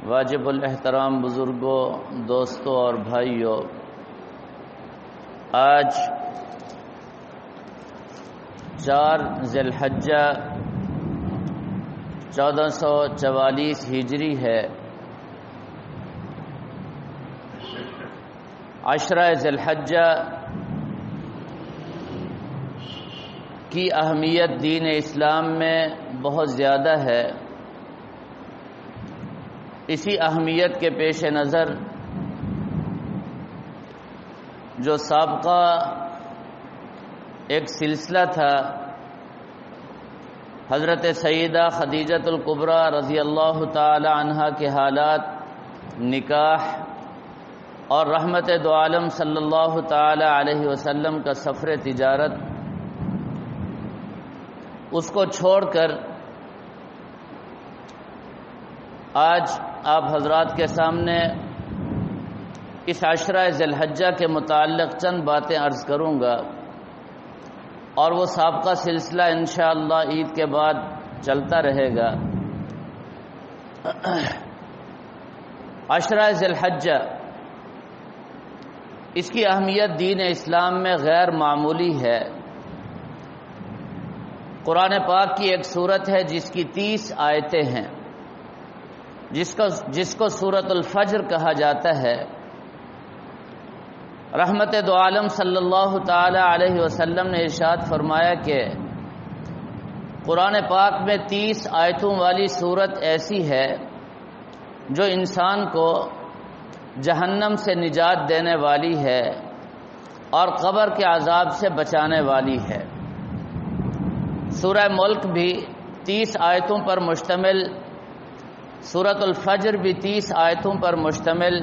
واجب الاحترام بزرگوں، دوستوں اور بھائیوں، آج 4 ذی الحجہ 1444 ہجری ہے۔ عشرہ ذی الحجہ کی اہمیت دین اسلام میں بہت زیادہ ہے۔ اسی اہمیت کے پیش نظر جو سابقہ ایک سلسلہ تھا، حضرت سیدہ خدیجۃ الکبریٰ رضی اللہ تعالی عنہا کے حالات، نکاح اور رحمت دو عالم صلی اللہ تعالی علیہ وسلم کا سفر تجارت، اس کو چھوڑ کر آج آپ حضرات کے سامنے اس عشرہ ذی الحجہ کے متعلق چند باتیں عرض کروں گا، اور وہ سابقہ سلسلہ انشاءاللہ عید کے بعد چلتا رہے گا۔ عشرہ ذی الحجہ، اس کی اہمیت دین اسلام میں غیر معمولی ہے۔ قرآن پاک کی ایک سورت ہے جس کی 30 آیتیں ہیں، جس کو سورۃ الفجر کہا جاتا ہے۔ رحمت دو عالم صلی اللہ تعالی علیہ وسلم نے ارشاد فرمایا کہ قرآن پاک میں 30 آیتوں والی سورت ایسی ہے جو انسان کو جہنم سے نجات دینے والی ہے اور قبر کے عذاب سے بچانے والی ہے۔ سورہ ملک بھی 30 آیتوں پر مشتمل، سورۃ الفجر بھی 30 آیتوں پر مشتمل،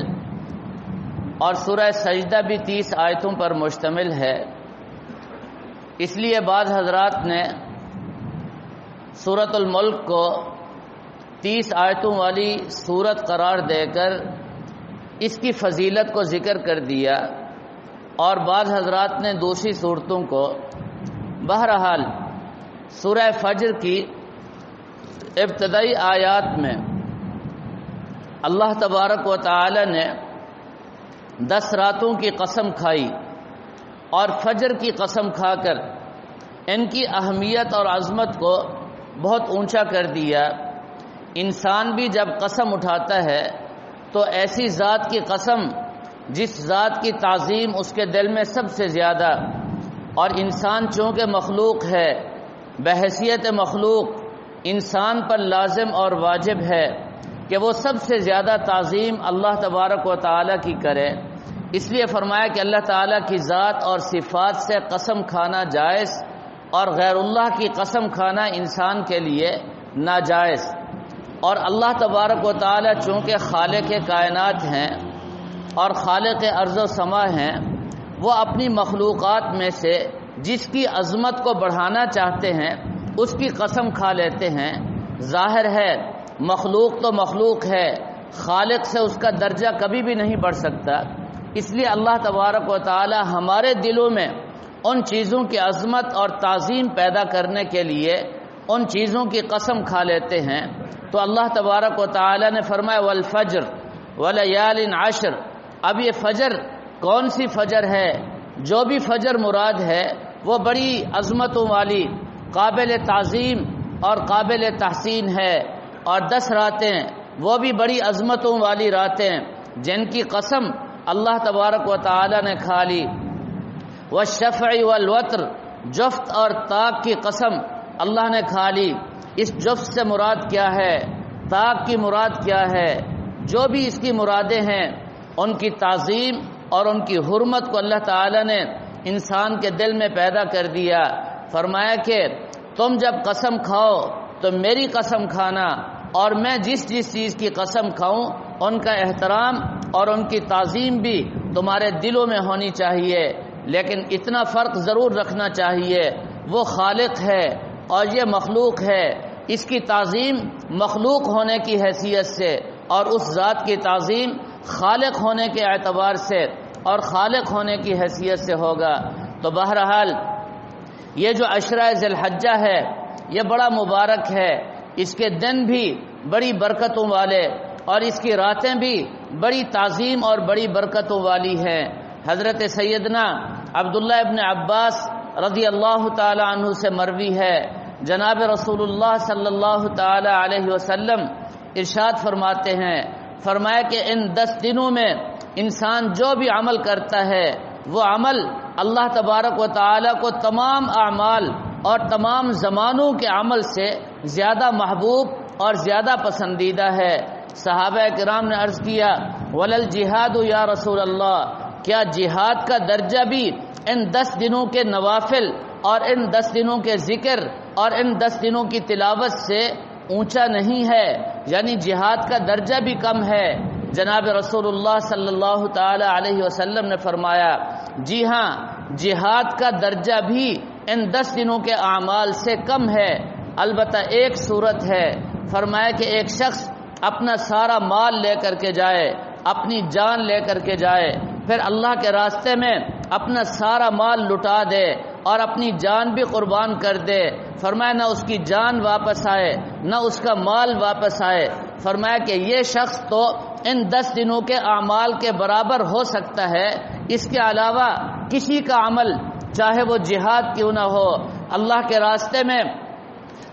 اور سورہ سجدہ بھی 30 آیتوں پر مشتمل ہے۔ اس لیے بعض حضرات نے سورۃ الملک کو 30 آیتوں والی سورت قرار دے کر اس کی فضیلت کو ذکر کر دیا، اور بعض حضرات نے دوسری صورتوں کو۔ بہرحال سورہ فجر کی ابتدائی آیات میں اللہ تبارک و تعالی نے 10 راتوں کی قسم کھائی اور فجر کی قسم کھا کر ان کی اہمیت اور عظمت کو بہت اونچا کر دیا۔ انسان بھی جب قسم اٹھاتا ہے تو ایسی ذات کی قسم جس ذات کی تعظیم اس کے دل میں سب سے زیادہ، اور انسان چونکہ مخلوق ہے، بحیثیت مخلوق انسان پر لازم اور واجب ہے کہ وہ سب سے زیادہ تعظیم اللہ تبارک و تعالی کی کرے۔ اس لیے فرمایا کہ اللہ تعالی کی ذات اور صفات سے قسم کھانا جائز، اور غیر اللہ کی قسم کھانا انسان کے لیے ناجائز۔ اور اللہ تبارک و تعالی چونکہ خالق کائنات ہیں اور خالق ارض و سما ہیں، وہ اپنی مخلوقات میں سے جس کی عظمت کو بڑھانا چاہتے ہیں اس کی قسم کھا لیتے ہیں۔ ظاہر ہے مخلوق تو مخلوق ہے، خالق سے اس کا درجہ کبھی بھی نہیں بڑھ سکتا۔ اس لیے اللہ تبارک و تعالی ہمارے دلوں میں ان چیزوں کی عظمت اور تعظیم پیدا کرنے کے لیے ان چیزوں کی قسم کھا لیتے ہیں۔ تو اللہ تبارک و تعالی نے فرمایا والفجر ولیال عشر۔ اب یہ فجر کون سی فجر ہے؟ جو بھی فجر مراد ہے وہ بڑی عظمتوں والی، قابل تعظیم اور قابل تحسین ہے، اور 10 راتیں وہ بھی بڑی عظمتوں والی راتیں جن کی قسم اللہ تبارک و تعالی نے کھا لی۔ والشفع والوتر، جفت اور طاق کی قسم اللہ نے کھا لی۔ اس جفت سے مراد کیا ہے؟ طاق کی مراد کیا ہے؟ جو بھی اس کی مرادیں ہیں ان کی تعظیم اور ان کی حرمت کو اللہ تعالی نے انسان کے دل میں پیدا کر دیا۔ فرمایا کہ تم جب قسم کھاؤ تو میری قسم کھانا، اور میں جس چیز کی قسم کھاؤں ان کا احترام اور ان کی تعظیم بھی تمہارے دلوں میں ہونی چاہیے۔ لیکن اتنا فرق ضرور رکھنا چاہیے، وہ خالق ہے اور یہ مخلوق ہے۔ اس کی تعظیم مخلوق ہونے کی حیثیت سے، اور اس ذات کی تعظیم خالق ہونے کے اعتبار سے اور خالق ہونے کی حیثیت سے ہوگا۔ تو بہرحال یہ جو عشرہ ذی الحجہ ہے یہ بڑا مبارک ہے، اس کے دن بھی بڑی برکتوں والے اور اس کی راتیں بھی بڑی تعظیم اور بڑی برکتوں والی ہیں۔ حضرت سیدنا عبداللہ ابن عباس رضی اللہ تعالی عنہ سے مروی ہے، جناب رسول اللہ صلی اللہ تعالی علیہ وسلم ارشاد فرماتے ہیں، فرمایا کہ ان 10 دنوں میں انسان جو بھی عمل کرتا ہے وہ عمل اللہ تبارک و تعالی کو تمام اعمال اور تمام زمانوں کے عمل سے زیادہ محبوب اور زیادہ پسندیدہ ہے۔ صحابہ کرام نے عرض کیا، ولل جہاد یا رسول اللہ، کیا جہاد کا درجہ بھی ان 10 دنوں کے نوافل اور ان 10 دنوں کے ذکر اور ان 10 دنوں کی تلاوت سے اونچا نہیں ہے؟ یعنی جہاد کا درجہ بھی کم ہے؟ جناب رسول اللہ صلی اللہ تعالی علیہ وسلم نے فرمایا، جی ہاں، جہاد کا درجہ بھی ان 10 دنوں کے اعمال سے کم ہے، البتہ ایک صورت ہے۔ فرمایا کہ ایک شخص اپنا سارا مال لے کر کے جائے، اپنی جان لے کر کے جائے، پھر اللہ کے راستے میں اپنا سارا مال لٹا دے اور اپنی جان بھی قربان کر دے۔ فرمایا نہ اس کی جان واپس آئے نہ اس کا مال واپس آئے۔ فرمایا کہ یہ شخص تو ان 10 دنوں کے اعمال کے برابر ہو سکتا ہے، اس کے علاوہ کسی کا عمل چاہے وہ جہاد کیوں نہ ہو، اللہ کے راستے میں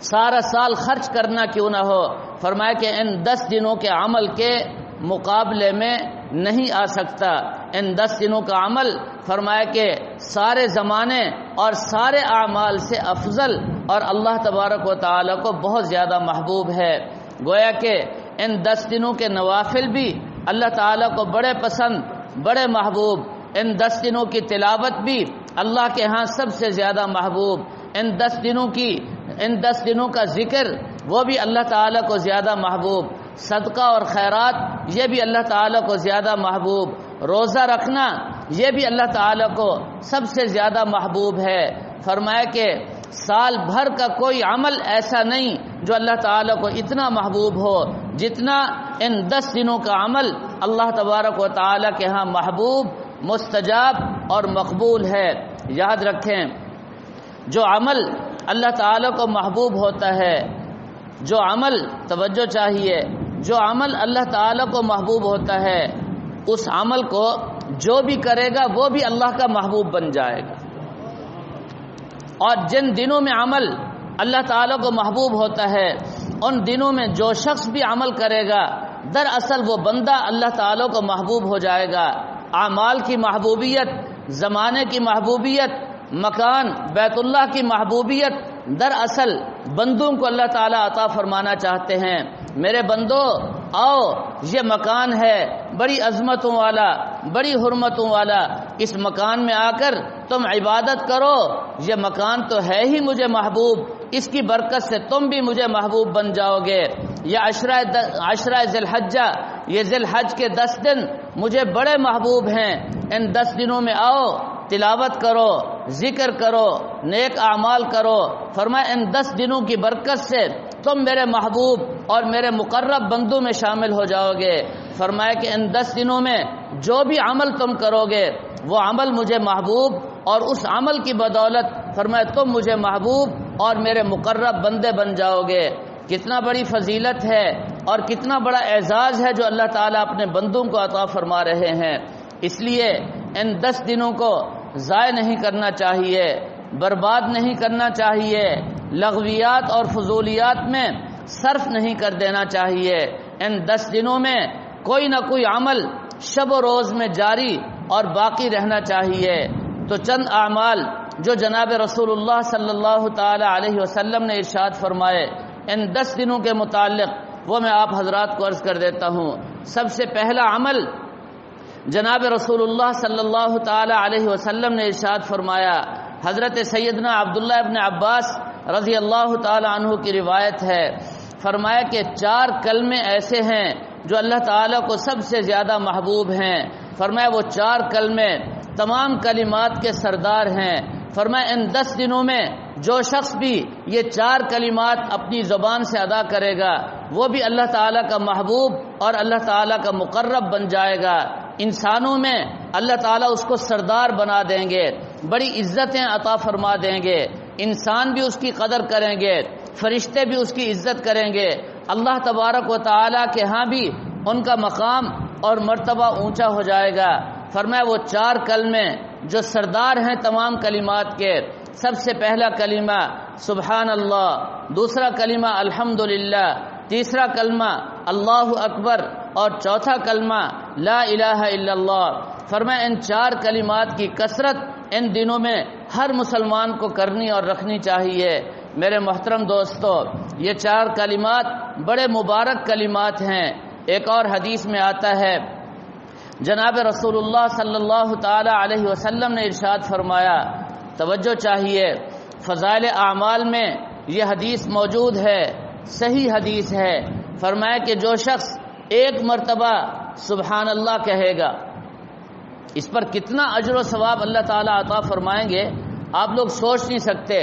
سارا سال خرچ کرنا کیوں نہ ہو، فرمایا کہ ان 10 دنوں کے عمل کے مقابلے میں نہیں آ سکتا۔ ان 10 دنوں کا عمل فرمایا کہ سارے زمانے اور سارے اعمال سے افضل اور اللہ تبارک و تعالی کو بہت زیادہ محبوب ہے۔ گویا کہ ان 10 دنوں کے نوافل بھی اللہ تعالی کو بڑے پسند، بڑے محبوب، ان 10 دنوں کی تلاوت بھی اللہ کے ہاں سب سے زیادہ محبوب، ان 10 دنوں کا ذکر وہ بھی اللہ تعالی کو زیادہ محبوب، صدقہ اور خیرات یہ بھی اللہ تعالی کو زیادہ محبوب، روزہ رکھنا یہ بھی اللہ تعالی کو سب سے زیادہ محبوب ہے۔ فرمایا کہ سال بھر کا کوئی عمل ایسا نہیں جو اللہ تعالی کو اتنا محبوب ہو جتنا ان 10 دنوں کا عمل اللہ تبارک و تعالی کے ہاں محبوب، مستجاب اور مقبول ہے۔ یاد رکھیں، جو عمل اللہ تعالی کو محبوب ہوتا ہے، جو عمل، توجہ چاہیے، جو عمل اللہ تعالی کو محبوب ہوتا ہے اس عمل کو جو بھی کرے گا وہ بھی اللہ کا محبوب بن جائے گا۔ اور جن دنوں میں عمل اللہ تعالی کو محبوب ہوتا ہے ان دنوں میں جو شخص بھی عمل کرے گا دراصل وہ بندہ اللہ تعالی کو محبوب ہو جائے گا۔ اعمال کی محبوبیت، زمانے کی محبوبیت، مکان بیت اللہ کی محبوبیت دراصل بندوں کو اللہ تعالیٰ عطا فرمانا چاہتے ہیں۔ میرے بندو آؤ، یہ مکان ہے بڑی عظمتوں والا، بڑی حرمتوں والا، اس مکان میں آ کر تم عبادت کرو، یہ مکان تو ہے ہی مجھے محبوب، اس کی برکت سے تم بھی مجھے محبوب بن جاؤ گے۔ یہ عشرہ ذی الحجہ، یہ ذی الحج کے 10 دن مجھے بڑے محبوب ہیں، ان 10 دنوں میں آؤ، تلاوت کرو، ذکر کرو، نیک اعمال کرو۔ فرمایا ان 10 دنوں کی برکت سے تم میرے محبوب اور میرے مقرب بندوں میں شامل ہو جاؤ گے۔ فرمایا کہ ان 10 دنوں میں جو بھی عمل تم کرو گے وہ عمل مجھے محبوب، اور اس عمل کی بدولت فرمایا تم مجھے محبوب اور میرے مقرب بندے بن جاؤ گے۔ کتنا بڑی فضیلت ہے اور کتنا بڑا اعزاز ہے جو اللہ تعالیٰ اپنے بندوں کو عطا فرما رہے ہیں۔ اس لیے ان 10 دنوں کو ضائع نہیں کرنا چاہیے، برباد نہیں کرنا چاہیے، لغویات اور فضولیات میں صرف نہیں کر دینا چاہیے۔ ان 10 دنوں میں کوئی نہ کوئی عمل شب و روز میں جاری اور باقی رہنا چاہیے۔ تو چند اعمال جو جناب رسول اللہ صلی اللہ تعالی علیہ وسلم نے ارشاد فرمائے ان 10 دنوں کے متعلق وہ میں آپ حضرات کو عرض کر دیتا ہوں۔ سب سے پہلا عمل جناب رسول اللہ صلی اللہ تعالی علیہ وسلم نے ارشاد فرمایا، حضرت سیدنا عبداللہ ابن عباس رضی اللہ تعالی عنہ کی روایت ہے، فرمایا کہ 4 کلمے ایسے ہیں جو اللہ تعالیٰ کو سب سے زیادہ محبوب ہیں۔ فرمایا وہ 4 کلمے تمام کلمات کے سردار ہیں۔ فرمایا ان 10 دنوں میں جو شخص بھی یہ 4 کلمات اپنی زبان سے ادا کرے گا وہ بھی اللہ تعالیٰ کا محبوب اور اللہ تعالیٰ کا مقرب بن جائے گا۔ انسانوں میں اللہ تعالیٰ اس کو سردار بنا دیں گے، بڑی عزتیں عطا فرما دیں گے، انسان بھی اس کی قدر کریں گے، فرشتے بھی اس کی عزت کریں گے، اللہ تبارک و تعالیٰ کے ہاں بھی ان کا مقام اور مرتبہ اونچا ہو جائے گا۔ فرمایا وہ 4 کلمے جو سردار ہیں تمام کلمات کے، سب سے پہلا کلمہ سبحان اللہ، دوسرا کلمہ الحمدللہ، تیسرا کلمہ اللہ اکبر، اور چوتھا کلمہ لا الہ الا اللہ۔ فرمایا ان 4 کلمات کی کثرت ان دنوں میں ہر مسلمان کو کرنی اور رکھنی چاہیے۔ میرے محترم دوستو، یہ 4 کلمات بڑے مبارک کلمات ہیں۔ ایک اور حدیث میں آتا ہے، جناب رسول اللہ صلی اللہ تعالی علیہ وسلم نے ارشاد فرمایا، توجہ چاہیے، فضائل اعمال میں یہ حدیث موجود ہے، صحیح حدیث ہے۔ فرمایا کہ جو شخص 1 مرتبہ سبحان اللہ کہے گا، اس پر کتنا اجر و ثواب اللہ تعالیٰ عطا فرمائیں گے آپ لوگ سوچ نہیں سکتے۔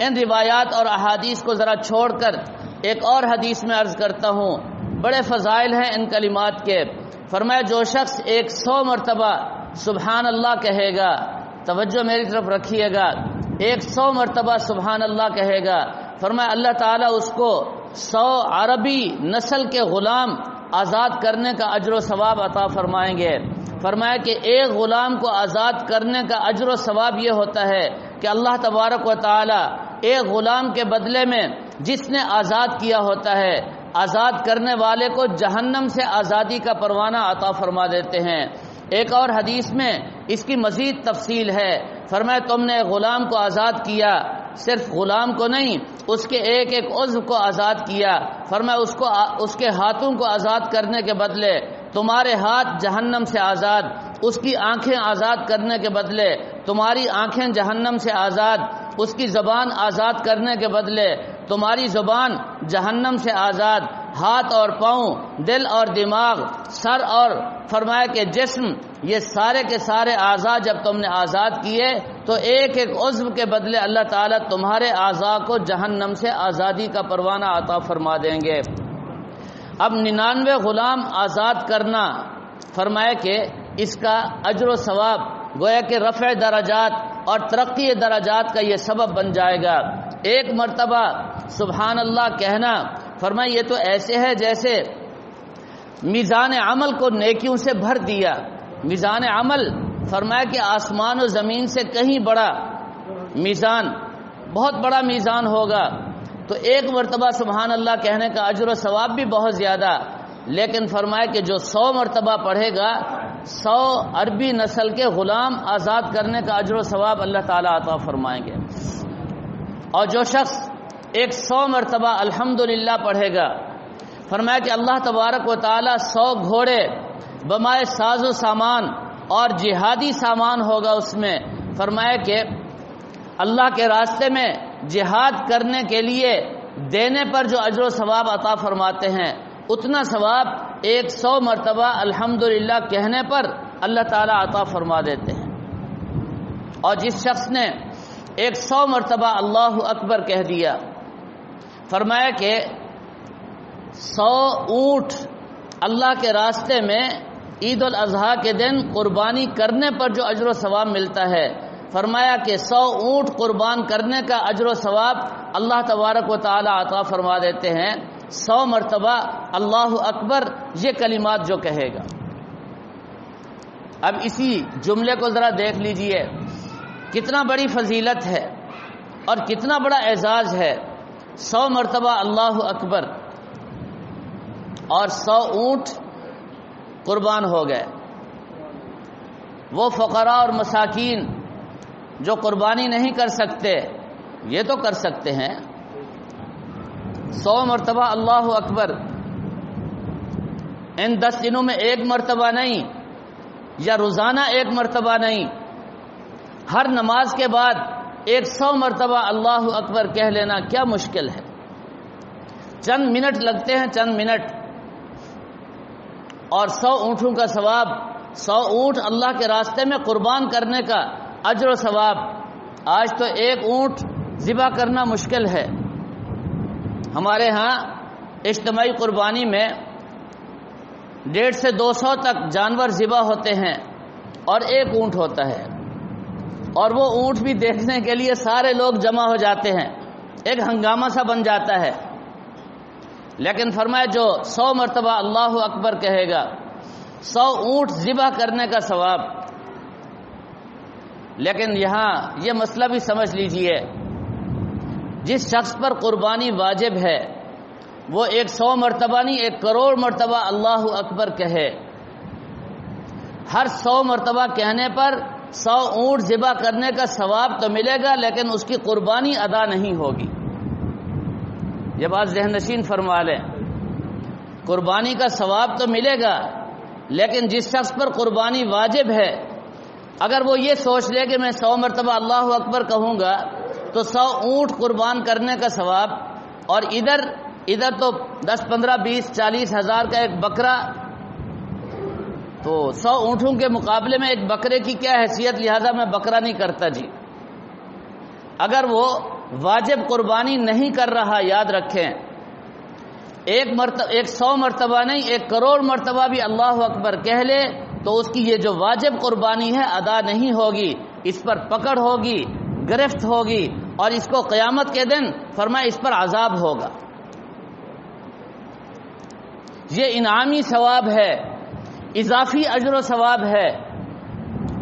ان روایات اور احادیث کو ذرا چھوڑ کر ایک اور حدیث میں عرض کرتا ہوں، بڑے فضائل ہیں ان کلمات کے۔ فرمایا جو شخص 100 مرتبہ سبحان اللہ کہے گا، توجہ میری طرف رکھیے گا، 100 مرتبہ سبحان اللہ کہے گا، فرمایا اللہ تعالیٰ اس کو 100 عربی نسل کے غلام آزاد کرنے کا اجر و ثواب عطا فرمائیں گے۔ فرمایا کہ ایک غلام کو آزاد کرنے کا اجر و ثواب یہ ہوتا ہے کہ اللہ تبارک و تعالی ایک غلام کے بدلے میں جس نے آزاد کیا ہوتا ہے، آزاد کرنے والے کو جہنم سے آزادی کا پروانہ عطا فرما دیتے ہیں۔ ایک اور حدیث میں اس کی مزید تفصیل ہے، فرمایا تم نے غلام کو آزاد کیا، صرف غلام کو نہیں اس کے ایک ایک عضو کو آزاد کیا، فرمایا اس کے ہاتھوں کو آزاد کرنے کے بدلے تمہارے ہاتھ جہنم سے آزاد، اس کی آنکھیں آزاد کرنے کے بدلے تمہاری آنکھیں جہنم سے آزاد، اس کی زبان آزاد کرنے کے بدلے تمہاری زبان جہنم سے آزاد، ہاتھ اور پاؤں، دل اور دماغ، سر اور فرمایا کہ جسم، یہ سارے کے سارے اعضاء جب تم نے آزاد کیے تو ایک ایک عضو کے بدلے اللہ تعالیٰ تمہارے اعضاء کو جہنم سے آزادی کا پروانہ عطا فرما دیں گے۔ اب 99 غلام آزاد کرنا، فرمایا کہ اس کا اجر و ثواب گویا کہ رفع درجات اور ترقی درجات کا یہ سبب بن جائے گا۔ 1 مرتبہ سبحان اللہ کہنا، فرمایا یہ تو ایسے ہے جیسے میزان عمل کو نیکیوں سے بھر دیا۔ میزان عمل فرمایا کہ آسمان و زمین سے کہیں بڑا میزان، بہت بڑا میزان ہوگا، تو 1 مرتبہ سبحان اللہ کہنے کا اجر و ثواب بھی بہت زیادہ، لیکن فرمایا کہ جو 100 مرتبہ پڑھے گا 100 عربی نسل کے غلام آزاد کرنے کا اجر و ثواب اللہ تعالیٰ عطا فرمائیں گے۔ اور جو شخص 100 مرتبہ الحمدللہ پڑھے گا، فرمایا کہ اللہ تبارک و تعالیٰ 100 گھوڑے بمائے ساز و سامان اور جہادی سامان ہوگا اس میں، فرمایا کہ اللہ کے راستے میں جہاد کرنے کے لیے دینے پر جو اجر و ثواب عطا فرماتے ہیں اتنا ثواب 100 مرتبہ الحمدللہ کہنے پر اللہ تعالیٰ عطا فرما دیتے ہیں۔ اور جس شخص نے 100 مرتبہ اللہ اکبر کہہ دیا، فرمایا کہ 100 اونٹ اللہ کے راستے میں عید الاضحیٰ کے دن قربانی کرنے پر جو اجر و ثواب ملتا ہے، فرمایا کہ 100 اونٹ قربان کرنے کا اجر و ثواب اللہ تبارک و تعالی عطا فرما دیتے ہیں 100 مرتبہ اللہ اکبر یہ کلمات جو کہے گا۔ اب اسی جملے کو ذرا دیکھ لیجئے، کتنا بڑی فضیلت ہے اور کتنا بڑا اعزاز ہے۔ 100 مرتبہ اللہ اکبر اور 100 اونٹ قربان ہو گئے۔ وہ فقراء اور مساکین جو قربانی نہیں کر سکتے یہ تو کر سکتے ہیں۔ 100 مرتبہ اللہ اکبر ان 10 دنوں میں 1 مرتبہ نہیں، یا روزانہ 1 مرتبہ نہیں، ہر نماز کے بعد 100 مرتبہ اللہ اکبر کہہ لینا کیا مشکل ہے؟ چند منٹ لگتے ہیں، چند منٹ، اور 100 اونٹوں کا ثواب، 100 اونٹ اللہ کے راستے میں قربان کرنے کا اجر و ثواب۔ آج تو 1 اونٹ ذبح کرنا مشکل ہے۔ ہمارے ہاں اجتماعی قربانی میں 150 سے 200 تک جانور ذبح ہوتے ہیں اور 1 اونٹ ہوتا ہے، اور وہ اونٹ بھی دیکھنے کے لیے سارے لوگ جمع ہو جاتے ہیں، ایک ہنگامہ سا بن جاتا ہے۔ لیکن فرمایا جو 100 مرتبہ اللہ اکبر کہے گا 100 اونٹ ذبح کرنے کا ثواب. لیکن یہاں یہ مسئلہ بھی سمجھ لیجئے، جس شخص پر قربانی واجب ہے وہ 100 مرتبہ نہیں 1 کروڑ مرتبہ اللہ اکبر کہے. ہر 100 مرتبہ کہنے پر 100 اونٹ ذبح کرنے کا ثواب تو ملے گا، لیکن اس کی قربانی ادا نہیں ہوگی. یہ بات ذہن نشین فرما لیں. قربانی کا ثواب تو ملے گا، لیکن جس شخص پر قربانی واجب ہے اگر وہ یہ سوچ لے کہ میں 100 مرتبہ اللہ اکبر کہوں گا تو 100 اونٹ قربان کرنے کا ثواب، اور ادھر تو 10 15 20 40 ہزار کا ایک بکرا، تو 100 اونٹوں کے مقابلے میں ایک بکرے کی کیا حیثیت، لہذا میں بکرا نہیں کرتا جی. اگر وہ واجب قربانی نہیں کر رہا، یاد رکھیں 100 مرتبہ نہیں 1 کروڑ مرتبہ بھی اللہ اکبر کہہ لے تو اس کی یہ جو واجب قربانی ہے ادا نہیں ہوگی، اس پر پکڑ ہوگی، گرفت ہوگی، اور اس کو قیامت کے دن فرمایا اس پر عذاب ہوگا. یہ انعامی ثواب ہے، اضافی اجر و ثواب ہے،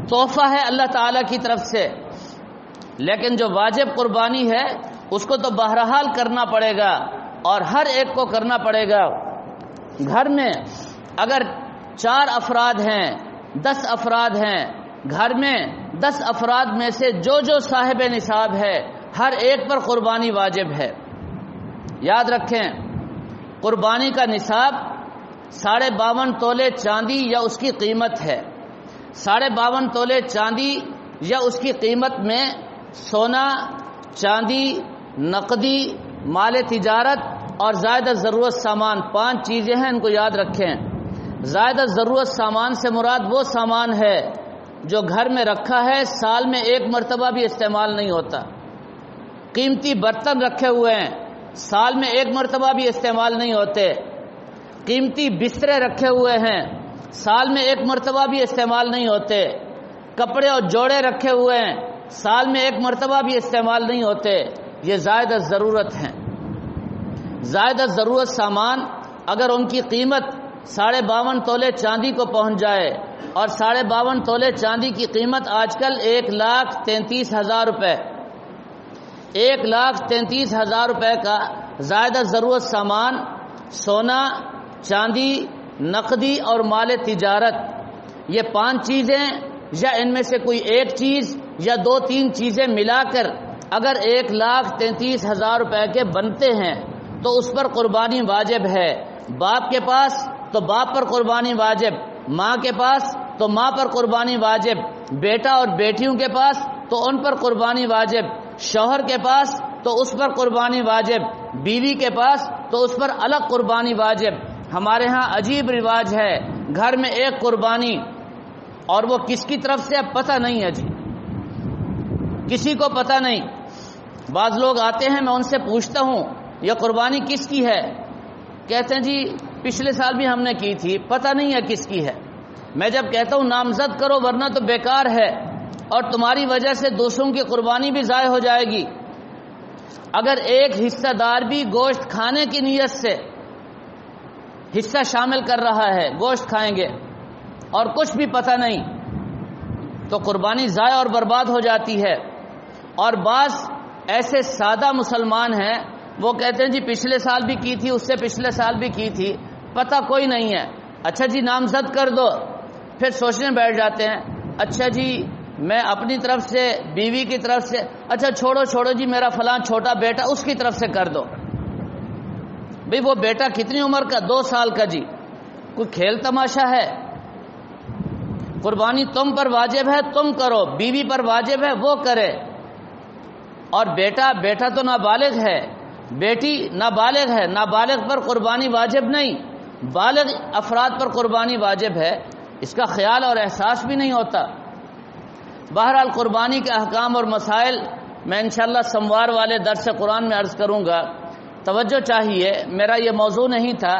تحفہ ہے اللہ تعالی کی طرف سے. لیکن جو واجب قربانی ہے اس کو تو بہرحال کرنا پڑے گا، اور ہر ایک کو کرنا پڑے گا. گھر میں اگر 4 افراد ہیں 10 افراد ہیں، گھر میں 10 افراد میں سے جو صاحب نصاب ہے ہر ایک پر قربانی واجب ہے. یاد رکھیں قربانی کا نصاب 52.5 تولے چاندی یا اس کی قیمت ہے. 52.5 تولے چاندی یا اس کی قیمت میں سونا، چاندی، نقدی، مال تجارت اور زائدہ ضرورت سامان 5 چیزیں ہیں، ان کو یاد رکھیں. زائدہ ضرورت سامان سے مراد وہ سامان ہے جو گھر میں رکھا ہے سال میں 1 مرتبہ بھی استعمال نہیں ہوتا. قیمتی برتن رکھے ہوئے ہیں سال میں 1 مرتبہ بھی استعمال نہیں ہوتے. قیمتی بسترے رکھے ہوئے ہیں سال میں 1 مرتبہ بھی استعمال نہیں ہوتے. کپڑے اور جوڑے رکھے ہوئے ہیں سال میں 1 مرتبہ بھی استعمال نہیں ہوتے. یہ زائدہ ضرورت ہیں. زائدہ ضرورت سامان اگر ان کی قیمت 52.5 تولے چاندی کو پہنچ جائے، اور 52.5 تولے چاندی کی قیمت آج کل 1,33,000 روپے، 1,33,000 روپے کا زائدہ ضرورت سامان، سونا، چاندی، نقدی اور مال تجارت، یہ 5 چیزیں یا ان میں سے کوئی ایک چیز یا 2-3 چیزیں ملا کر اگر 1,33,000 روپے کے بنتے ہیں تو اس پر قربانی واجب ہے. باپ کے پاس تو باپ پر قربانی واجب، ماں کے پاس تو ماں پر قربانی واجب، بیٹا اور بیٹیوں کے پاس تو ان پر قربانی واجب، شوہر کے پاس تو اس پر قربانی واجب، بیوی کے پاس تو اس پر الگ قربانی واجب. ہمارے ہاں عجیب رواج ہے، گھر میں 1 قربانی، اور وہ کس کی طرف سے اب پتہ نہیں ہے جی، کسی کو پتہ نہیں. بعض لوگ آتے ہیں میں ان سے پوچھتا ہوں یہ قربانی کس کی ہے، کہتے ہیں جی پچھلے سال بھی ہم نے کی تھی، پتہ نہیں ہے کس کی ہے. میں جب کہتا ہوں نامزد کرو ورنہ تو بیکار ہے اور تمہاری وجہ سے دوسروں کی قربانی بھی ضائع ہو جائے گی. اگر ایک حصہ دار بھی گوشت کھانے کی نیت سے حصہ شامل کر رہا ہے، گوشت کھائیں گے اور کچھ بھی پتہ نہیں، تو قربانی ضائع اور برباد ہو جاتی ہے. اور بعض ایسے سادہ مسلمان ہیں وہ کہتے ہیں جی پچھلے سال بھی کی تھی، اس سے پچھلے سال بھی کی تھی، پتہ کوئی نہیں ہے. اچھا جی نامزد کر دو، پھر سوچنے بیٹھ جاتے ہیں اچھا جی میں اپنی طرف سے، بیوی کی طرف سے، اچھا چھوڑو جی میرا فلاں چھوٹا بیٹا اس کی طرف سے کر دو. بھئی وہ بیٹا کتنی عمر کا؟ 2 سال کا جی. کوئی کھیل تماشا ہے؟ قربانی تم پر واجب ہے تم کرو، بیوی پر واجب ہے وہ کرے. اور بیٹا تو نابالغ ہے، بیٹی نابالغ ہے، نابالغ پر قربانی واجب نہیں، بالغ افراد پر قربانی واجب ہے. اس کا خیال اور احساس بھی نہیں ہوتا. بہرحال قربانی کے احکام اور مسائل میں انشاءاللہ سموار والے درس قرآن میں عرض کروں گا. توجہ چاہیے، میرا یہ موضوع نہیں تھا،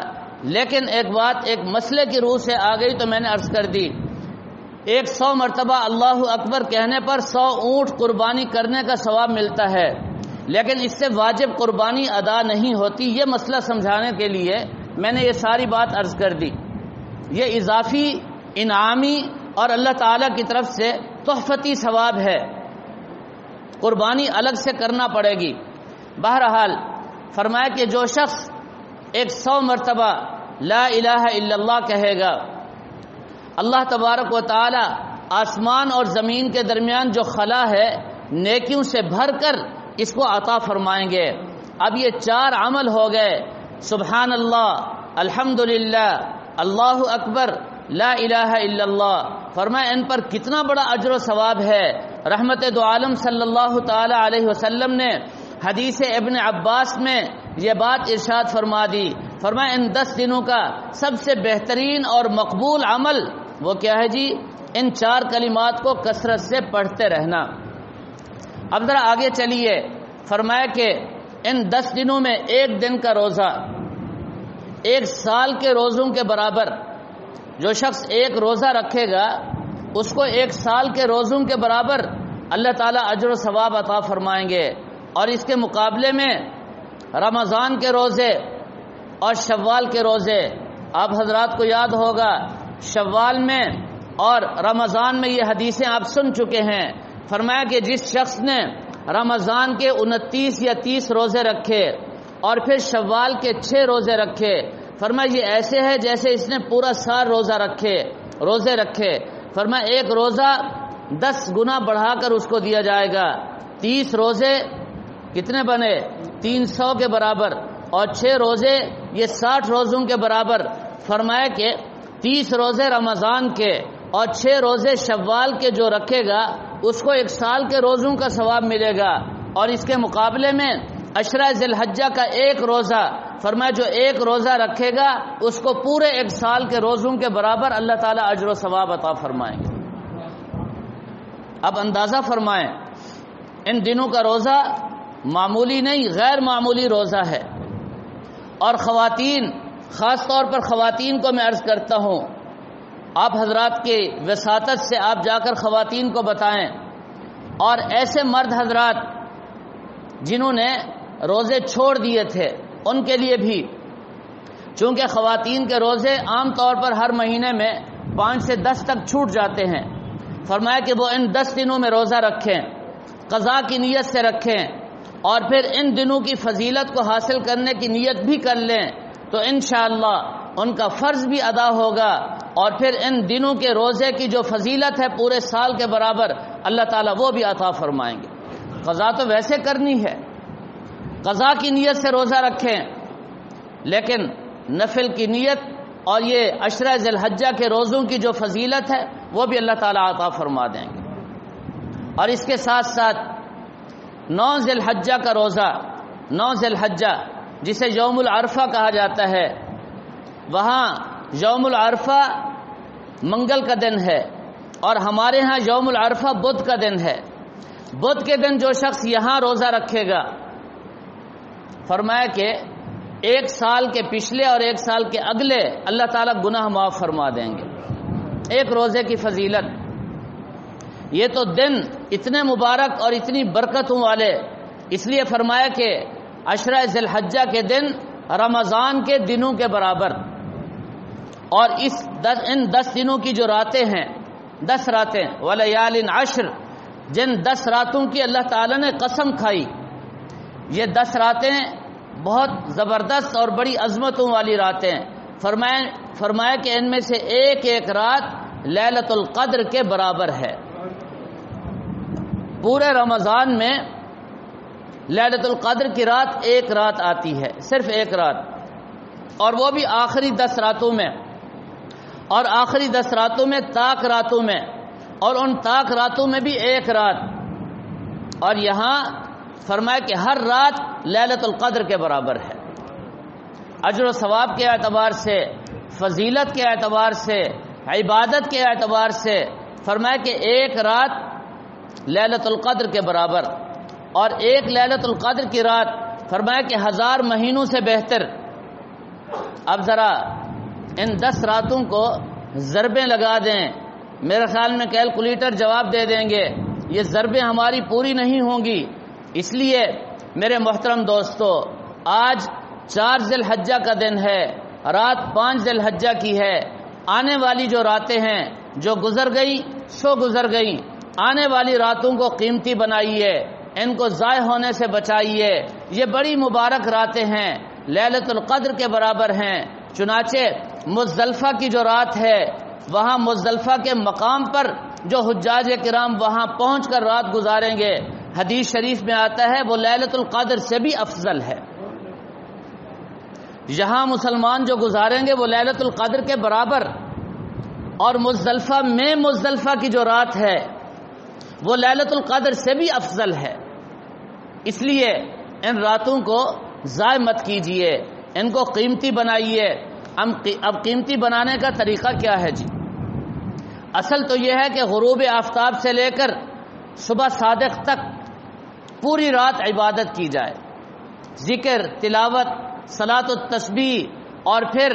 لیکن ایک بات ایک مسئلے کی روح سے آ گئی تو میں نے عرض کر دی. 100 مرتبہ اللہ اکبر کہنے پر 100 اونٹ قربانی کرنے کا ثواب ملتا ہے. لیکن اس سے واجب قربانی ادا نہیں ہوتی۔ یہ مسئلہ سمجھانے کے لیے میں نے یہ ساری بات عرض کر دی۔ یہ اضافی انعامی اور اللہ تعالیٰ کی طرف سے تحفتی ثواب ہے، قربانی الگ سے کرنا پڑے گی۔ بہرحال فرمایا کہ جو شخص 100 مرتبہ لا الہ الا اللہ کہے گا، اللہ تبارک و تعالی آسمان اور زمین کے درمیان جو خلا ہے نیکیوں سے بھر کر اس کو عطا فرمائیں گے۔ اب یہ 4 عمل ہو گئے، سبحان اللہ، الحمدللہ، اللہ اکبر، لا الہ الا اللہ۔ فرمایا ان پر کتنا بڑا اجر و ثواب ہے۔ رحمت دو عالم صلی اللہ تعالی علیہ وسلم نے حدیث ابن عباس میں یہ بات ارشاد فرما دی۔ فرمایا ان 10 دنوں کا سب سے بہترین اور مقبول عمل وہ کیا ہے جی؟ ان 4 کلمات کو کثرت سے پڑھتے رہنا۔ اب ذرا آگے چلیے، فرمایا کہ ان 10 دنوں میں ایک دن کا روزہ 1 سال کے روزوں کے برابر، جو شخص ایک روزہ رکھے گا اس کو 1 سال کے روزوں کے برابر اللہ تعالیٰ اجر و ثواب عطا فرمائیں گے۔ اور اس کے مقابلے میں رمضان کے روزے اور شوال کے روزے، آپ حضرات کو یاد ہوگا شوال میں اور رمضان میں یہ حدیثیں آپ سن چکے ہیں۔ فرمایا کہ جس شخص نے رمضان کے 29 یا 30 روزے رکھے اور پھر شوال کے 6 روزے رکھے، فرمایا یہ ایسے ہے جیسے اس نے پورا سال روزے رکھے۔ فرمایا ایک روزہ 10 گنا بڑھا کر اس کو دیا جائے گا۔ 30 روزے کتنے بنے؟ 300 کے برابر، اور 6 روزے یہ 60 روزوں کے برابر۔ فرمایا کہ 30 روزے رمضان کے اور 6 روزے شوال کے جو رکھے گا اس کو 1 سال کے روزوں کا ثواب ملے گا۔ اور اس کے مقابلے میں عشرہ ذی الحجہ کا 1 روزہ، فرمایا جو 1 روزہ رکھے گا اس کو پورے 1 سال کے روزوں کے برابر اللہ تعالیٰ اجر و ثواب عطا فرمائیں گے۔ اب اندازہ فرمائیں ان دنوں کا روزہ معمولی نہیں، غیر معمولی روزہ ہے۔ اور خواتین، خاص طور پر خواتین کو میں عرض کرتا ہوں، آپ حضرات کی وساطت سے آپ جا کر خواتین کو بتائیں، اور ایسے مرد حضرات جنہوں نے روزے چھوڑ دیے تھے ان کے لیے بھی، چونکہ خواتین کے روزے عام طور پر ہر مہینے میں 5 سے 10 تک چھوٹ جاتے ہیں۔ فرمایا کہ وہ ان 10 دنوں میں روزہ رکھیں، قضاء کی نیت سے رکھیں، اور پھر ان دنوں کی فضیلت کو حاصل کرنے کی نیت بھی کر لیں تو انشاءاللہ ان کا فرض بھی ادا ہوگا، اور پھر ان دنوں کے روزے کی جو فضیلت ہے پورے سال کے برابر اللہ تعالیٰ وہ بھی عطا فرمائیں گے۔ قضاء تو ویسے کرنی ہے، قضاء کی نیت سے روزہ رکھیں، لیکن نفل کی نیت اور یہ عشرہ ذی الحجہ کے روزوں کی جو فضیلت ہے وہ بھی اللہ تعالیٰ عطا فرما دیں گے۔ اور اس کے ساتھ ساتھ 9 ذی الحجہ کا روزہ، 9 ذی الحجہ جسے یوم العرفہ کہا جاتا ہے، وہاں یوم العرفہ منگل کا دن ہے اور ہمارے ہاں یوم العرفہ بدھ کا دن ہے۔ بدھ کے دن جو شخص یہاں روزہ رکھے گا، فرمایا کہ 1 سال کے پچھلے اور 1 سال کے اگلے اللہ تعالیٰ گناہ معاف فرما دیں گے۔ ایک روزے کی فضیلت، یہ تو دن اتنے مبارک اور اتنی برکتوں والے، اس لیے فرمایا کہ عشرہ ذی الحجہ کے دن رمضان کے دنوں کے برابر، اور ان 10 دنوں کی جو راتیں ہیں، 10 راتیں ولیال عشر، جن 10 راتوں کی اللہ تعالیٰ نے قسم کھائی، یہ 10 راتیں بہت زبردست اور بڑی عظمتوں والی راتیں۔ فرمایا کہ ان میں سے ایک رات لیلۃ القدر کے برابر ہے۔ پورے رمضان میں لیلۃ القدر کی رات 1 رات آتی ہے، صرف 1 رات، اور وہ بھی آخری 10 راتوں میں، اور آخری 10 راتوں میں طاق راتوں میں، اور ان طاق راتوں میں بھی 1 رات۔ اور یہاں فرمایا کہ ہر رات لیلۃ القدر کے برابر ہے۔ اجر و ثواب کے اعتبار سے، فضیلت کے اعتبار سے، عبادت کے اعتبار سے فرمایا کہ 1 رات لیلۃ القدر کے برابر، اور 1 لیلۃ القدر کی رات فرمایا کہ 1000 مہینوں سے بہتر۔ اب ذرا ان 10 راتوں کو ضربیں لگا دیں، میرے خیال میں کیلکولیٹر جواب دے دیں گے، یہ ضربیں ہماری پوری نہیں ہوں گی، اس لیے میرے محترم دوستو، آج 4 ذی الحجہ کا دن ہے، رات 5 ذی الحجہ کی ہے۔ آنے والی جو راتیں ہیں جو گزر گئی سو گزر گئی، آنے والی راتوں کو قیمتی بنائیے، ان کو ضائع ہونے سے بچائیے۔ یہ بڑی مبارک راتیں ہیں، لیلۃ القدر کے برابر ہیں۔ چنانچہ مزدلفہ کی جو رات ہے، وہاں مزدلفہ کے مقام پر جو حجاج کرام وہاں پہنچ کر رات گزاریں گے، حدیث شریف میں آتا ہے وہ لیلۃ القدر سے بھی افضل ہے۔ یہاں مسلمان جو گزاریں گے وہ لیلۃ القدر کے برابر، اور مزدلفہ میں مزدلفہ کی جو رات ہے وہ لیلۃ القدر سے بھی افضل ہے۔ اس لیے ان راتوں کو ضائع مت کیجیے، ان کو قیمتی بنائیے۔ اب قیمتی بنانے کا طریقہ کیا ہے جی؟ اصل تو یہ ہے کہ غروب آفتاب سے لے کر صبح صادق تک پوری رات عبادت کی جائے، ذکر، تلاوت، صلاۃ التسبیح، اور پھر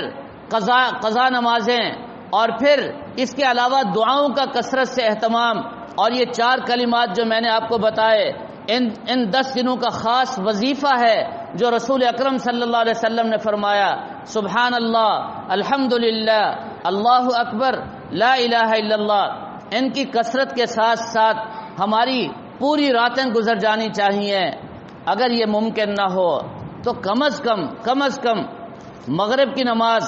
قضا نمازیں، اور پھر اس کے علاوہ دعاؤں کا کثرت سے اہتمام، اور یہ 4 کلمات جو میں نے آپ کو بتائے، ان 10 دنوں کا خاص وظیفہ ہے جو رسول اکرم صلی اللہ علیہ وسلم نے فرمایا، سبحان اللہ، الحمدللہ، اللہ اکبر، لا الہ الا اللہ۔ ان کی کثرت کے ساتھ ساتھ ہماری پوری راتیں گزر جانی چاہیے۔ اگر یہ ممکن نہ ہو تو کم از کم مغرب کی نماز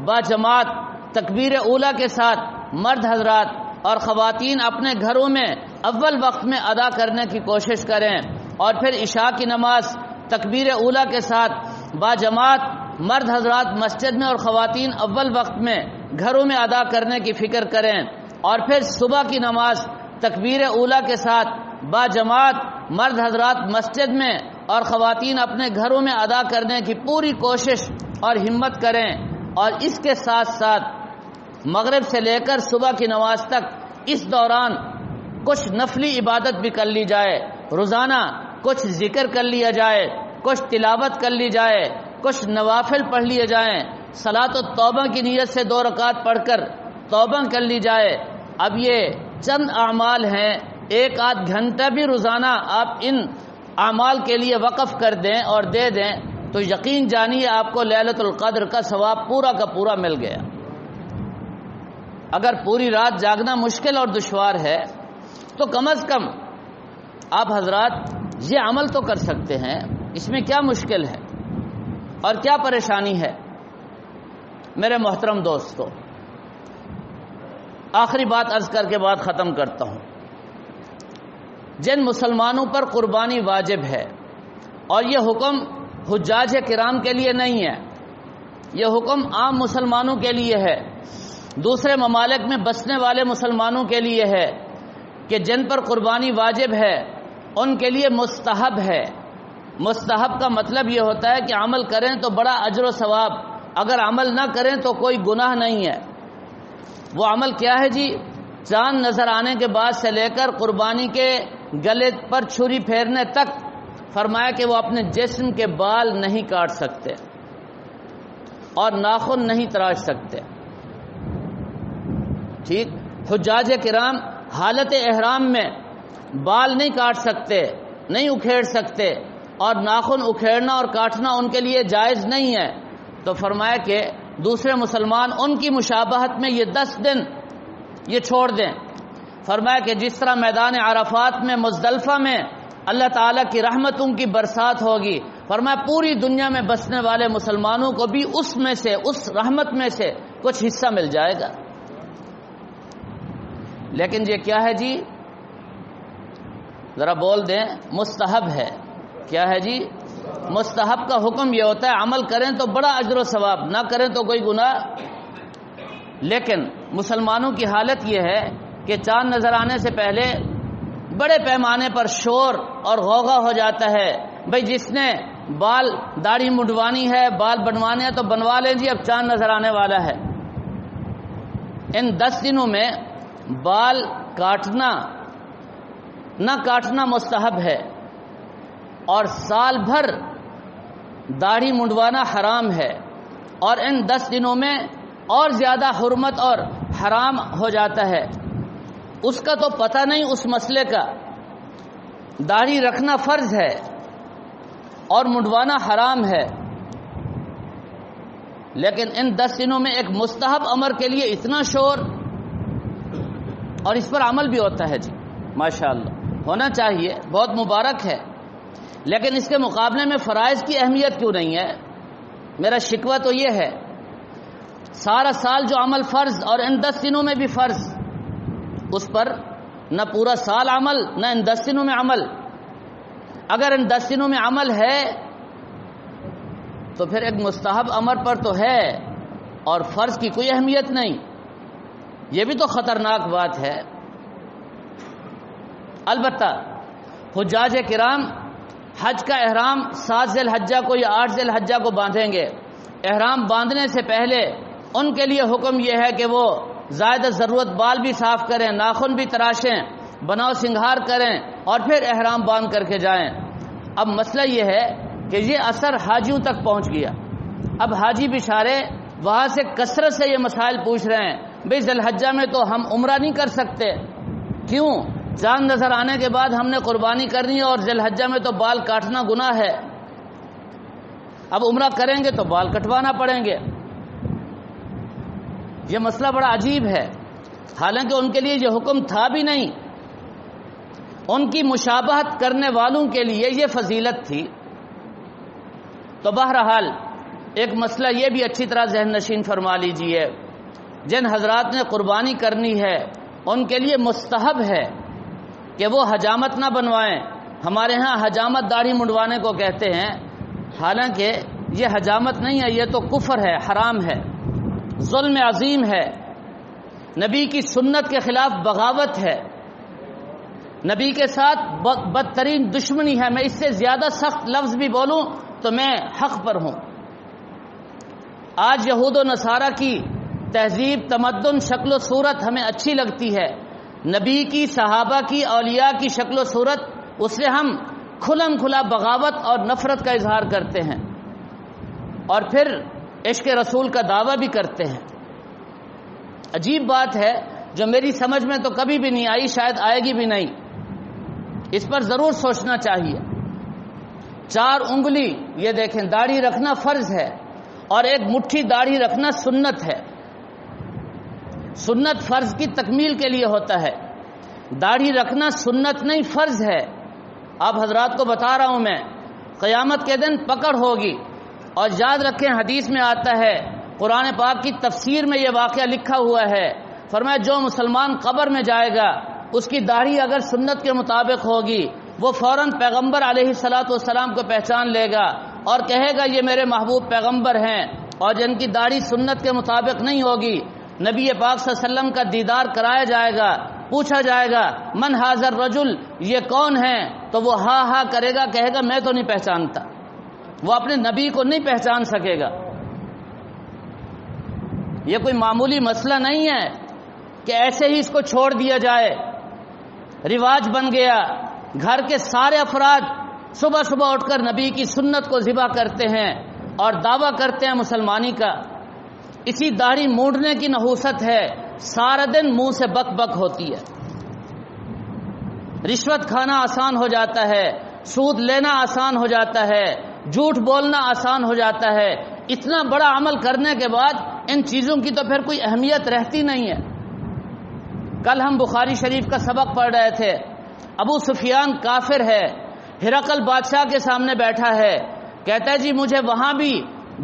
باجماعت تکبیر اولیٰ کے ساتھ مرد حضرات اور خواتین اپنے گھروں میں اول وقت میں ادا کرنے کی کوشش کریں، اور پھر عشاء کی نماز تکبیر اولیٰ کے ساتھ باجماعت مرد حضرات مسجد میں اور خواتین اول وقت میں گھروں میں ادا کرنے کی فکر کریں، اور پھر صبح کی نماز تکبیر اولیٰ کے ساتھ باجماعت مرد حضرات مسجد میں اور خواتین اپنے گھروں میں ادا کرنے کی پوری کوشش اور ہمت کریں۔ اور اس کے ساتھ ساتھ مغرب سے لے کر صبح کی نماز تک اس دوران کچھ نفلی عبادت بھی کر لی جائے، روزانہ کچھ ذکر کر لیا جائے، کچھ تلاوت کر لی جائے، کچھ نوافل پڑھ لیے جائیں، صلاۃ التوبہ کی نیت سے 2 رکعت پڑھ کر توبہ کر لی جائے۔ اب یہ چند اعمال ہیں، 1 آدھ گھنٹہ بھی روزانہ آپ ان اعمال کے لیے وقف کر دیں اور دے دیں تو یقین جانیے آپ کو لیلۃ القدر کا ثواب پورا کا پورا مل گیا۔ اگر پوری رات جاگنا مشکل اور دشوار ہے تو کم از کم آپ حضرات یہ عمل تو کر سکتے ہیں، اس میں کیا مشکل ہے اور کیا پریشانی ہے؟ میرے محترم دوستو، آخری بات عرض کر کے بعد ختم کرتا ہوں۔ جن مسلمانوں پر قربانی واجب ہے، اور یہ حکم حجاج کرام کے لیے نہیں ہے، یہ حکم عام مسلمانوں کے لیے ہے، دوسرے ممالک میں بسنے والے مسلمانوں کے لیے ہے، کہ جن پر قربانی واجب ہے ان کے لیے مستحب ہے۔ مستحب کا مطلب یہ ہوتا ہے کہ عمل کریں تو بڑا اجر و ثواب، اگر عمل نہ کریں تو کوئی گناہ نہیں ہے۔ وہ عمل کیا ہے جی؟ چاند نظر آنے کے بعد سے لے کر قربانی کے گلے پر چھری پھیرنے تک فرمایا کہ وہ اپنے جسم کے بال نہیں کاٹ سکتے اور ناخن نہیں تراش سکتے۔ ٹھیک، حجاج کرام حالت احرام میں بال نہیں کاٹ سکتے، نہیں اکھیڑ سکتے، اور ناخن اکھیڑنا اور کاٹنا ان کے لیے جائز نہیں ہے۔ تو فرمایا کہ دوسرے مسلمان ان کی مشابہت میں یہ 10 دن یہ چھوڑ دیں۔ فرمایا کہ جس طرح میدان عرفات میں مزدلفہ میں اللہ تعالیٰ کی رحمتوں کی برسات ہوگی، فرمایا پوری دنیا میں بسنے والے مسلمانوں کو بھی اس میں سے، اس رحمت میں سے کچھ حصہ مل جائے گا۔ لیکن یہ کیا ہے جی؟ ذرا بول دیں، مستحب ہے۔ کیا ہے جی؟ مستحب کا حکم یہ ہوتا ہے عمل کریں تو بڑا اجر و ثواب، نہ کریں تو کوئی گناہ۔ لیکن مسلمانوں کی حالت یہ ہے کہ چاند نظر آنے سے پہلے بڑے پیمانے پر شور اور غوغا ہو جاتا ہے، بھئی جس نے بال داڑھی مڈوانی ہے، بال بنوانے ہیں تو بنوا لیں جی، اب چاند نظر آنے والا ہے۔ ان 10 دنوں میں بال کاٹنا نہ کاٹنا مستحب ہے، اور سال بھر داڑھی منڈوانا حرام ہے، اور ان 10 دنوں میں اور زیادہ حرمت اور حرام ہو جاتا ہے۔ اس کا تو پتہ نہیں اس مسئلے کا، داڑھی رکھنا فرض ہے، اور منڈوانا حرام ہے، لیکن ان 10 دنوں میں ایک مستحب امر کے لیے اتنا شور، اور اس پر عمل بھی ہوتا ہے جی ماشاءاللہ، ہونا چاہیے، بہت مبارک ہے، لیکن اس کے مقابلے میں فرائض کی اہمیت کیوں نہیں ہے؟ میرا شکوہ تو یہ ہے، سارا سال جو عمل فرض اور ان 10 دنوں میں بھی فرض، اس پر نہ پورا سال عمل نہ ان 10 دنوں میں عمل۔ اگر ان 10 دنوں میں عمل ہے تو پھر ایک مستحب امر پر تو ہے اور فرض کی کوئی اہمیت نہیں، یہ بھی تو خطرناک بات ہے۔ البتہ حجاج کرام حج کا احرام 7 ذی الحجہ کو یا 8 ذی الحجہ کو باندھیں گے، احرام باندھنے سے پہلے ان کے لیے حکم یہ ہے کہ وہ زائد ضرورت بال بھی صاف کریں، ناخن بھی تراشیں، بناؤ سنگھار کریں اور پھر احرام باندھ کر کے جائیں۔ اب مسئلہ یہ ہے کہ یہ اثر حاجیوں تک پہنچ گیا، اب حاجی بشارے وہاں سے کثرت سے یہ مسائل پوچھ رہے ہیں، بھئی ذی الحجہ میں تو ہم عمرہ نہیں کر سکتے، کیوں؟ چاند نظر آنے کے بعد ہم نے قربانی کرنی ہے اور ذی الحجہ میں تو بال کاٹنا گناہ ہے، اب عمرہ کریں گے تو بال کٹوانا پڑیں گے۔ یہ مسئلہ بڑا عجیب ہے، حالانکہ ان کے لیے یہ حکم تھا بھی نہیں، ان کی مشابہت کرنے والوں کے لیے یہ فضیلت تھی۔ تو بہرحال ایک مسئلہ یہ بھی اچھی طرح ذہن نشین فرما لیجئے، جن حضرات نے قربانی کرنی ہے ان کے لیے مستحب ہے کہ وہ حجامت نہ بنوائیں۔ ہمارے ہاں حجامت داڑھی منڈوانے کو کہتے ہیں، حالانکہ یہ حجامت نہیں ہے، یہ تو کفر ہے، حرام ہے، ظلم عظیم ہے، نبی کی سنت کے خلاف بغاوت ہے، نبی کے ساتھ بدترین دشمنی ہے۔ میں اس سے زیادہ سخت لفظ بھی بولوں تو میں حق پر ہوں۔ آج یہود و نصارہ کی تہذیب، تمدن، شکل و صورت ہمیں اچھی لگتی ہے، نبی کی، صحابہ کی، اولیاء کی شکل و صورت، اس سے ہم کھلم کھلا بغاوت اور نفرت کا اظہار کرتے ہیں اور پھر عشق رسول کا دعویٰ بھی کرتے ہیں۔ عجیب بات ہے جو میری سمجھ میں تو کبھی بھی نہیں آئی، شاید آئے گی بھی نہیں، اس پر ضرور سوچنا چاہیے۔ 4 انگلی یہ دیکھیں داڑھی رکھنا فرض ہے اور 1 مٹھی داڑھی رکھنا سنت ہے۔ سنت فرض کی تکمیل کے لیے ہوتا ہے، داڑھی رکھنا سنت نہیں فرض ہے۔ آپ حضرات کو بتا رہا ہوں میں، قیامت کے دن پکڑ ہوگی، اور یاد رکھیں حدیث میں آتا ہے، قرآن پاک کی تفسیر میں یہ واقعہ لکھا ہوا ہے، فرمایا جو مسلمان قبر میں جائے گا اس کی داڑھی اگر سنت کے مطابق ہوگی وہ فوراً پیغمبر علیہ السلام کو پہچان لے گا اور کہے گا یہ میرے محبوب پیغمبر ہیں، اور جن کی داڑھی سنت کے مطابق نہیں ہوگی نبی پاک صلی اللہ علیہ وسلم کا دیدار کرایا جائے گا، پوچھا جائے گا من حاضر رجل، یہ کون ہے؟ تو وہ ہاں ہاں کرے گا، کہے گا میں تو نہیں پہچانتا، وہ اپنے نبی کو نہیں پہچان سکے گا۔ یہ کوئی معمولی مسئلہ نہیں ہے کہ ایسے ہی اس کو چھوڑ دیا جائے، رواج بن گیا، گھر کے سارے افراد صبح صبح اٹھ کر نبی کی سنت کو ذبح کرتے ہیں اور دعویٰ کرتے ہیں مسلمانی کا۔ اسی داڑھی مونڈنے کی نحوست ہے، سارا دن منہ سے بک بک ہوتی ہے، رشوت کھانا آسان ہو جاتا ہے، سود لینا آسان ہو جاتا ہے، جھوٹ بولنا آسان ہو جاتا ہے، اتنا بڑا عمل کرنے کے بعد ان چیزوں کی تو پھر کوئی اہمیت رہتی نہیں ہے۔ کل ہم بخاری شریف کا سبق پڑھ رہے تھے، ابو سفیان کافر ہے، ہرقل بادشاہ کے سامنے بیٹھا ہے، کہتا ہے جی مجھے وہاں بھی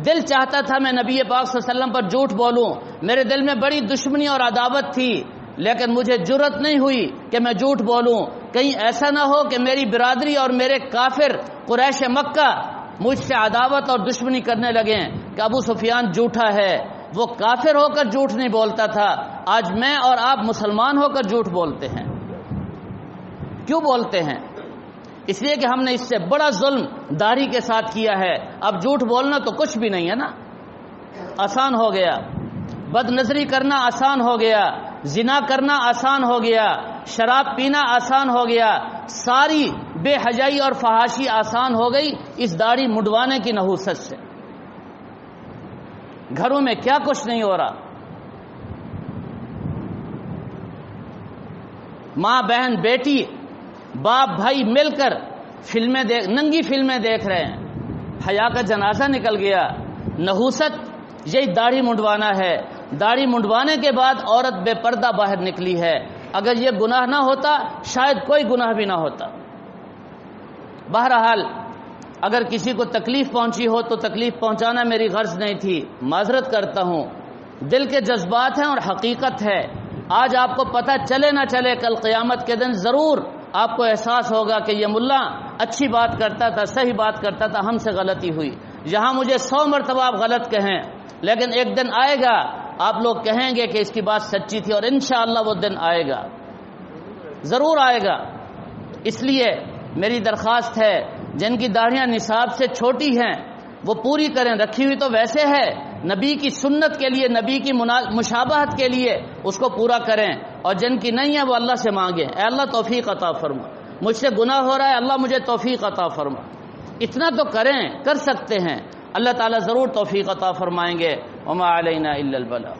دل چاہتا تھا میں نبی پاک صلی اللہ علیہ وسلم پر جھوٹ بولوں، میرے دل میں بڑی دشمنی اور عداوت تھی، لیکن مجھے جرأت نہیں ہوئی کہ میں جھوٹ بولوں، کہیں ایسا نہ ہو کہ میری برادری اور میرے کافر قریش مکہ مجھ سے عداوت اور دشمنی کرنے لگیں کہ ابو سفیان جھوٹا ہے۔ وہ کافر ہو کر جھوٹ نہیں بولتا تھا، آج میں اور آپ مسلمان ہو کر جھوٹ بولتے ہیں۔ کیوں بولتے ہیں؟ اس لیے کہ ہم نے اس سے بڑا ظلم داڑھی کے ساتھ کیا ہے، اب جھوٹ بولنا تو کچھ بھی نہیں ہے نا، آسان ہو گیا، بد نظری کرنا آسان ہو گیا، زنا کرنا آسان ہو گیا، شراب پینا آسان ہو گیا، ساری بے حیائی اور فحاشی آسان ہو گئی اس داڑھی منڈوانے کی نحوست سے۔ گھروں میں کیا کچھ نہیں ہو رہا، ماں بہن بیٹی باپ بھائی مل کر ننگی فلمیں دیکھ رہے ہیں، حیا کا جنازہ نکل گیا۔ نحوست یہی داڑھی منڈوانا ہے، داڑھی منڈوانے کے بعد عورت بے پردہ باہر نکلی ہے۔ اگر یہ گناہ نہ ہوتا شاید کوئی گناہ بھی نہ ہوتا۔ بہرحال اگر کسی کو تکلیف پہنچی ہو تو تکلیف پہنچانا میری غرض نہیں تھی، معذرت کرتا ہوں۔ دل کے جذبات ہیں اور حقیقت ہے۔ آج آپ کو پتہ چلے نہ چلے، کل قیامت کے دن ضرور آپ کو احساس ہوگا کہ یہ ملا اچھی بات کرتا تھا، صحیح بات کرتا تھا، ہم سے غلطی ہوئی۔ یہاں مجھے 100 مرتبہ آپ غلط کہیں، لیکن ایک دن آئے گا آپ لوگ کہیں گے کہ اس کی بات سچی تھی، اور انشاءاللہ وہ دن آئے گا، ضرور آئے گا۔ اس لیے میری درخواست ہے جن کی داڑھیاں نصاب سے چھوٹی ہیں وہ پوری کریں، رکھی ہوئی تو ویسے ہے، نبی کی سنت کے لیے، نبی کی مشابہت کے لیے اس کو پورا کریں، اور جن کی نہیں ہے وہ اللہ سے مانگیں، اے اللہ توفیق عطا فرما، مجھ سے گناہ ہو رہا ہے، اللہ مجھے توفیق عطا فرما۔ اتنا تو کریں، کر سکتے ہیں، اللہ تعالیٰ ضرور توفیق عطا فرمائیں گے۔ وما علینا الا البلاغ۔